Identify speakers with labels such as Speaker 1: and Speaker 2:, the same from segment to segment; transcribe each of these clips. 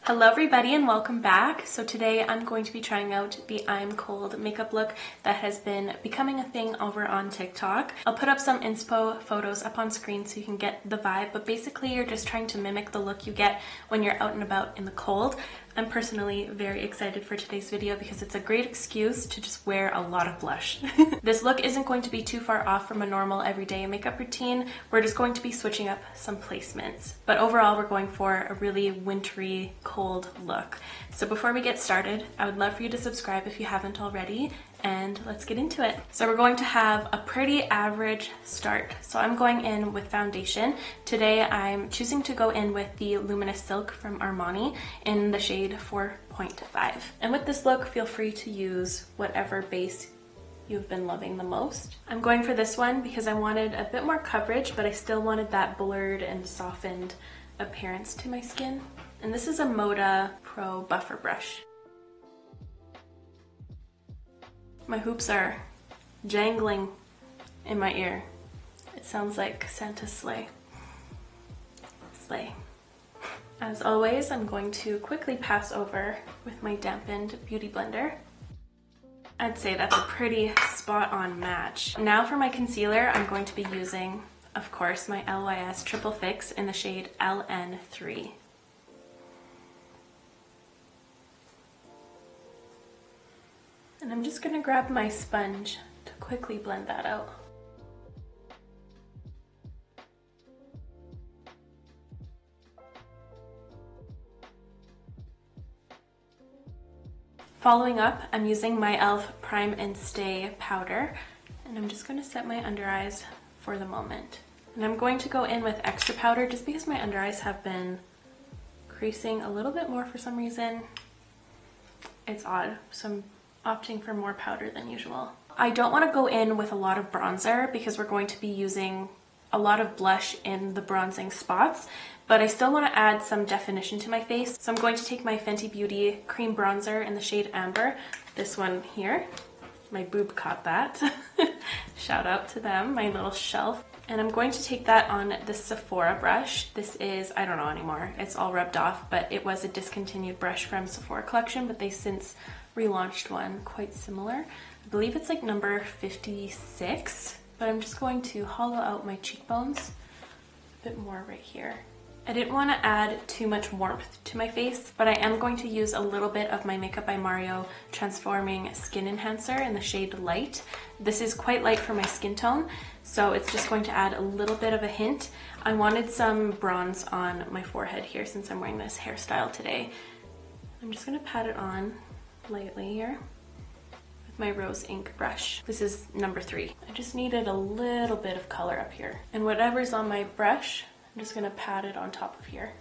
Speaker 1: Hello everybody and welcome back. So today I'm going to be trying out the I'm Cold makeup look that has been becoming a thing over on TikTok. I'll put up some inspo photos up on screen so you can get the vibe, but basically you're just trying to mimic the look you get when you're out and about in the cold. I'm personally very excited for today's video because it's a great excuse to just wear a lot of blush. This look isn't going to be too far off from a normal everyday makeup routine. We're just going to be switching up some placements. But overall, we're going for a really wintry, cold look. So before we get started, I would love for you to subscribe if you haven't already, and let's get into it. So we're going to have a pretty average start. So I'm going in with foundation. Today I'm choosing to go in with the Luminous Silk from Armani in the shade 4.5. And with this look, feel free to use whatever base you've been loving the most. I'm going for this one because I wanted a bit more coverage, but I still wanted that blurred and softened appearance to my skin. And this is a Moda Pro Buffer Brush. My hoops are jangling in my ear. It sounds like Santa's sleigh. Sleigh. As always, I'm going to quickly pass over with my dampened beauty blender. I'd say that's a pretty spot-on match. Now for my concealer, I'm going to be using, of course, my LYS Triple Fix in the shade LN3. And I'm just going to grab my sponge to quickly blend that out. Following up, I'm using my e.l.f. Prime and Stay powder, and I'm just going to set my under eyes for the moment. And I'm going to go in with extra powder just because my under eyes have been creasing a little bit more for some reason. It's odd, so I'm opting for more powder than usual. I don't want to go in with a lot of bronzer because we're going to be using a lot of blush in the bronzing spots, but I still want to add some definition to my face. So I'm going to take my Fenty Beauty cream bronzer in the shade Amber, this one here. My boob caught that. Shout out to them, my little shelf. And I'm going to take that on the Sephora brush. This is, I don't know anymore, it's all rubbed off, but it was a discontinued brush from Sephora collection, but they since relaunched one quite similar. I believe it's like number 56, but I'm just going to hollow out my cheekbones a bit more right here. I didn't want to add too much warmth to my face, but I am going to use a little bit of my Makeup by Mario Transforming Skin Enhancer in the shade Light. This is quite light for my skin tone, so it's just going to add a little bit of a hint. I wanted some bronze on my forehead here since I'm wearing this hairstyle today. I'm just going to pat it on lightly here with my rose ink brush. This is number 3. I just needed a little bit of color up here. And whatever's on my brush, I'm just going to pat it on top of here.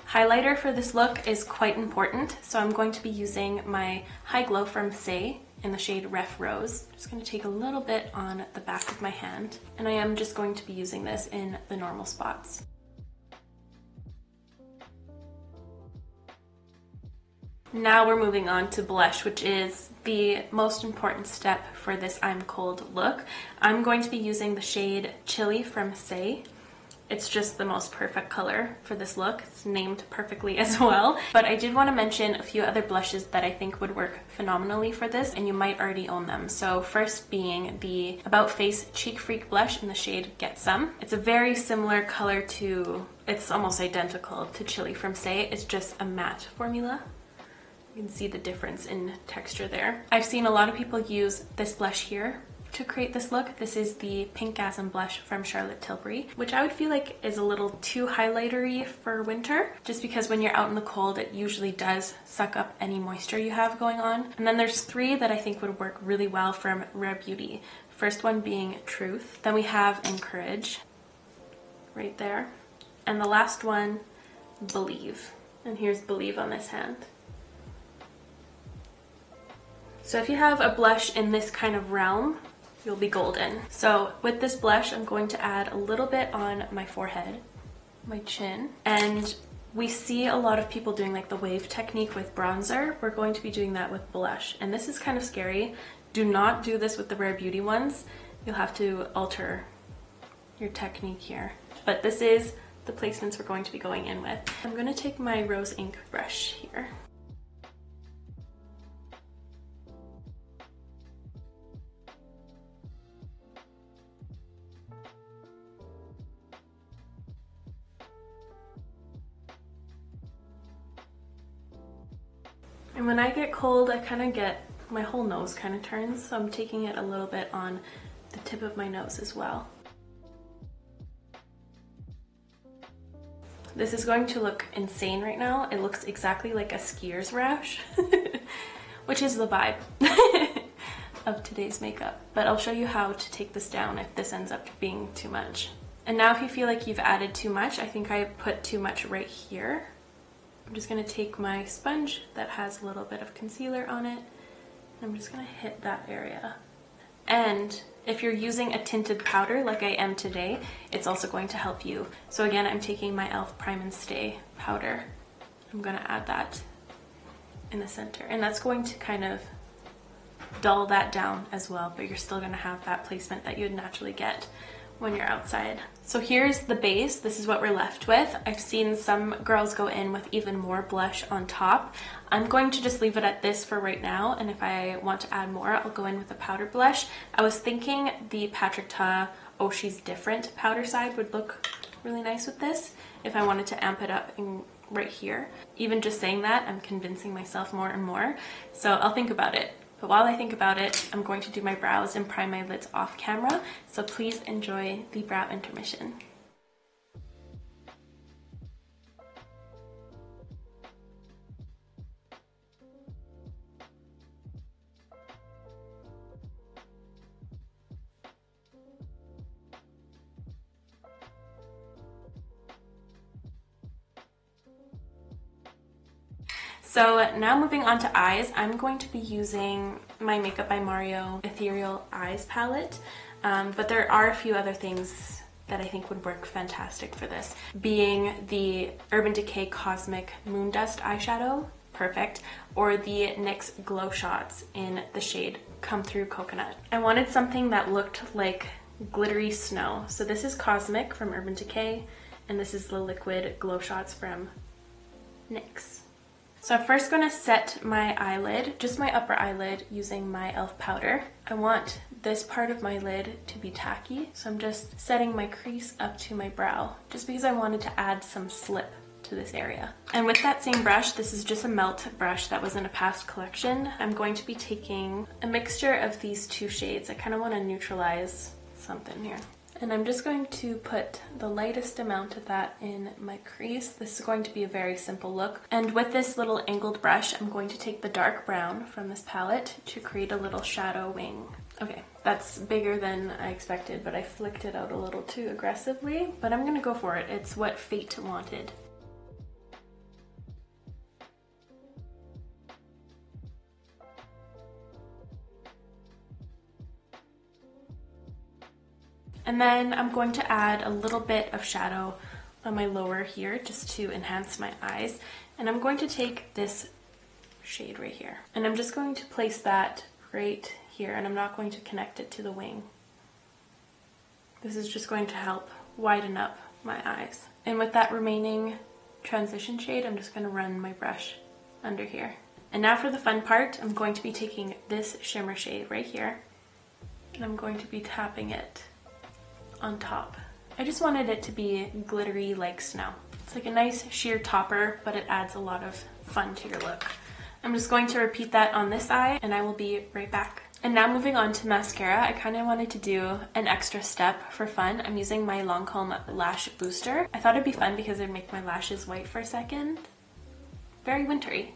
Speaker 1: Highlighter for this look is quite important, so I'm going to be using my High Glow from Saie in the shade Ref Rose. I'm just going to take a little bit on the back of my hand, and I am just going to be using this in the normal spots. Now we're moving on to blush, which is the most important step for this I'm Cold look. I'm going to be using the shade Chili from Saie. It's just the most perfect color for this look. It's named perfectly as well. But I did want to mention a few other blushes that I think would work phenomenally for this, and you might already own them. So first being the About Face Cheek Freak blush in the shade Get Some. It's a very similar color to, it's almost identical to Chili from Saie. It's just a matte formula. You can see the difference in texture there. I've seen a lot of people use this blush here to create this look. This is the Pinkgasm blush from Charlotte Tilbury, which I would feel like is a little too highlightery for winter, just because when you're out in the cold, it usually does suck up any moisture you have going on. And then there's 3 that I think would work really well from Rare Beauty. First one being Truth, then we have Encourage, right there. And the last one, Believe. And here's Believe on this hand. So if you have a blush in this kind of realm, you'll be golden. So with this blush, I'm going to add a little bit on my forehead, my chin, and we see a lot of people doing like the wave technique with bronzer. We're going to be doing that with blush, and this is kind of scary. Do not do this with the Rare Beauty ones. You'll have to alter your technique here. But this is the placements we're going to be going in with. I'm going to take my rose ink brush here. And when I get cold, I kind of get, my whole nose kind of turns, so I'm taking it a little bit on the tip of my nose as well. This is going to look insane right now. It looks exactly like a skier's rash, which is the vibe of today's makeup. But I'll show you how to take this down if this ends up being too much. And now if you feel like you've added too much, I think I put too much right here. I'm just going to take my sponge that has a little bit of concealer on it, and I'm just going to hit that area. And if you're using a tinted powder like I am today, it's also going to help you. So again, I'm taking my e.l.f. Prime and Stay powder. I'm going to add that in the center, and that's going to kind of dull that down as well, but you're still going to have that placement that you would naturally get when you're outside. So here's the base. This is what we're left with. I've seen some girls go in with even more blush on top. I'm going to just leave it at this for right now, and if I want to add more, I'll go in with a powder blush. I was thinking the Patrick Ta Oh She's Different powder side would look really nice with this if I wanted to amp it up in right here. Even just saying that, I'm convincing myself more and more, so I'll think about it. But while I think about it, I'm going to do my brows and prime my lids off camera, so please enjoy the brow intermission. So now moving on to eyes, I'm going to be using my Makeup by Mario Ethereal Eyes palette, but there are a few other things that I think would work fantastic for this, being the Urban Decay Cosmic Moon Dust eyeshadow, perfect, or the NYX Glow Shots in the shade Come Through Coconut. I wanted something that looked like glittery snow, so this is Cosmic from Urban Decay, and this is the liquid Glow Shots from NYX. So I'm first going to set my eyelid, just my upper eyelid, using my e.l.f. powder. I want this part of my lid to be tacky, so I'm just setting my crease up to my brow, just because I wanted to add some slip to this area. And with that same brush, this is just a melt brush that was in a past collection, I'm going to be taking a mixture of these two shades. I kind of want to neutralize something here. And I'm just going to put the lightest amount of that in my crease. This is going to be a very simple look. And with this little angled brush, I'm going to take the dark brown from this palette to create a little shadow wing. Okay, that's bigger than I expected, but I flicked it out a little too aggressively. But I'm gonna go for it. It's what fate wanted. And then I'm going to add a little bit of shadow on my lower here just to enhance my eyes. And I'm going to take this shade right here. And I'm just going to place that right here, and I'm not going to connect it to the wing. This is just going to help widen up my eyes. And with that remaining transition shade, I'm just going to run my brush under here. And now for the fun part, I'm going to be taking this shimmer shade right here, and I'm going to be tapping it on top. I just wanted it to be glittery like snow. It's like a nice sheer topper, but it adds a lot of fun to your look. I'm just going to repeat that on this eye, and I will be right back. And now moving on to mascara, I kind of wanted to do an extra step for fun. I'm using my Lancome Lash Booster. I thought it'd be fun because it'd make my lashes white for a second. Very wintry.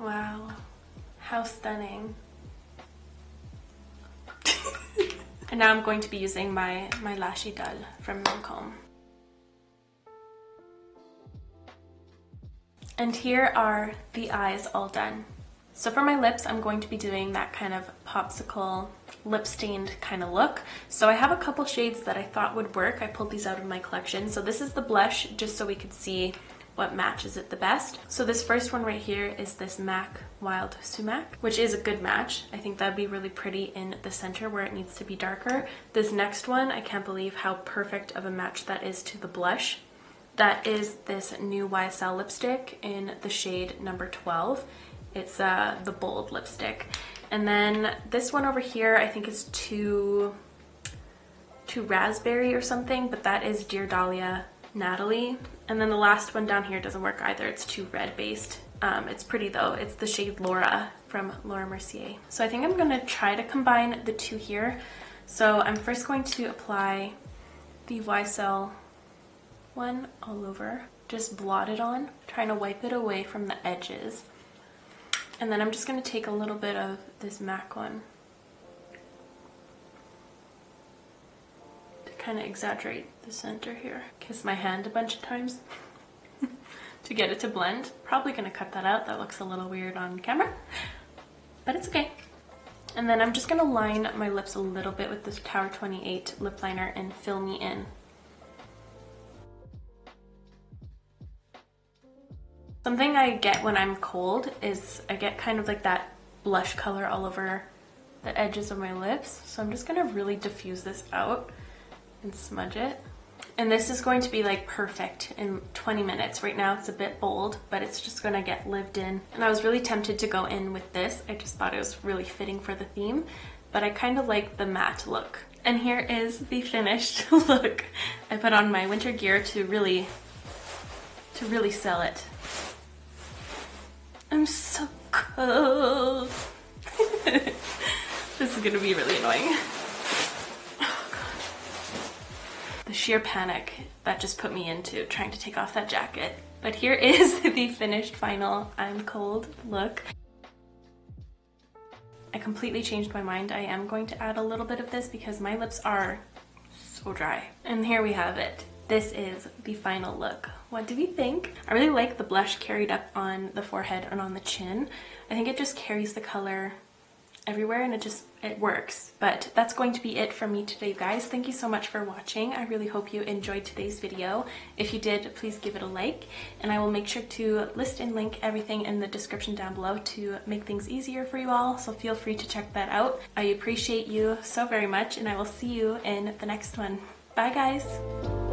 Speaker 1: Wow, how stunning. And now I'm going to be using my Lashy Dull from Lancome. And here are the eyes all done. So for my lips, I'm going to be doing that kind of popsicle lip stained kind of look. So I have a couple shades that I thought would work. I pulled these out of my collection. So this is the blush, just so we could see what matches it the best. So this first one right here is this MAC Wild Sumac, which is a good match. I think that'd be really pretty in the center where it needs to be darker. This next one, I can't believe how perfect of a match that is to the blush. That is this new YSL lipstick in the shade number 12. It's the bold lipstick. And then this one over here, I think is too raspberry or something, but that is Dear Dahlia Natalie. And then the last one down here doesn't work either. It's too red based. It's pretty though. It's the shade Laura from Laura Mercier. So I think I'm gonna try to combine the two here. So I'm first going to apply the YSL one all over, just blot it on, trying to wipe it away from the edges. And then I'm just going to take a little bit of this MAC one to kind of exaggerate the center here. Kiss my hand a bunch of times to get it to blend. Probably going to cut that out. That looks a little weird on camera, but it's okay. And then I'm just going to line my lips a little bit with this Tower 28 lip liner and fill me in. Something I get when I'm cold is I get kind of like that blush color all over the edges of my lips. So I'm just gonna really diffuse this out and smudge it. And this is going to be like perfect in 20 minutes. Right now it's a bit bold, but it's just gonna get lived in. And I was really tempted to go in with this. I just thought it was really fitting for the theme, but I kind of like the matte look. And here is the finished look. I put on my winter gear to really sell it. I'm so cold. This is gonna be really annoying. Oh God. The sheer panic that just put me into trying to take off that jacket. But here is the finished final I'm cold look. I completely changed my mind. I am going to add a little bit of this because my lips are so dry. And here we have it. This is the final look. What do we think? I really like the blush carried up on the forehead and on the chin. I think it just carries the color everywhere and it works. But that's going to be it from me today, guys. Thank you so much for watching. I really hope you enjoyed today's video. If you did, please give it a like, and I will make sure to list and link everything in the description down below to make things easier for you all, so feel free to check that out. I appreciate you so very much, and I will see you in the next one. Bye, guys.